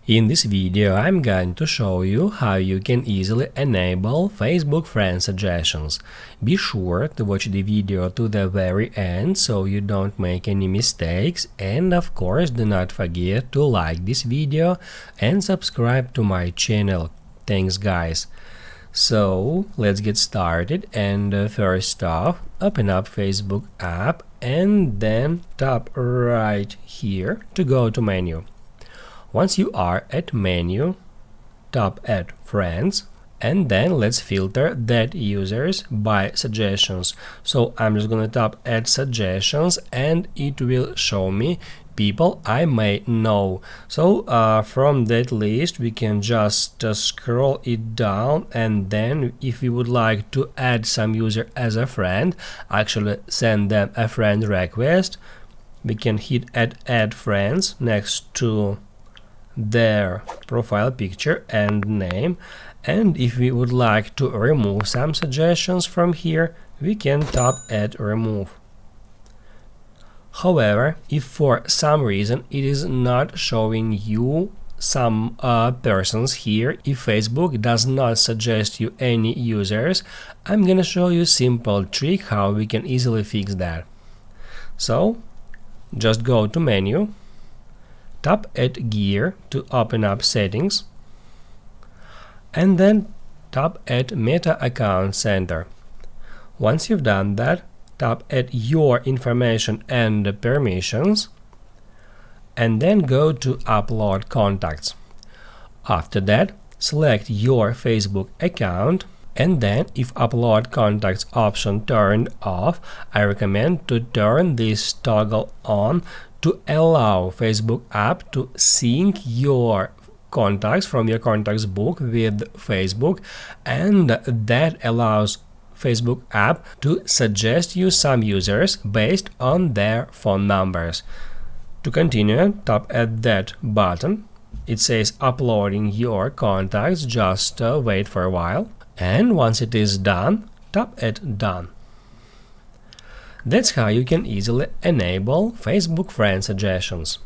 In this video, I'm going to show you how you can easily enable Facebook friend suggestions. Be sure to watch the video to the very end so you don't make any mistakes, and of course do not forget to like this video and subscribe to my channel. Thanks guys! So let's get started, and first off, open up Facebook app and then tap right here to go to menu. Once you are at menu, tap add friends, and then let's filter that users by suggestions. So I'm just gonna tap add suggestions and it will show me people I may know. So from that list we can just scroll it down, and then if we would like to add some user as a friend, actually send them a friend request, we can hit add friends next to their profile picture and name, and if we would like to remove some suggestions from here, we can tap add remove. However, if for some reason it is not showing you some persons here, if Facebook does not suggest you any users, I'm gonna show you a simple trick how we can easily fix that. So just go to menu, tap add gear to open up settings, and then tap add meta account center. Once you've done that, tap add your information and permissions, and then go to upload contacts. After that, select your Facebook account, and then if upload contacts option turned off, I recommend to turn this toggle on to allow Facebook app to sync your contacts from your contacts book with Facebook, and that allows Facebook app to suggest you some users based on their phone numbers. To continue, tap at that button. It says uploading your contacts, just wait for a while, and once it is done, tap at done. That's how you can easily enable Facebook friend suggestions.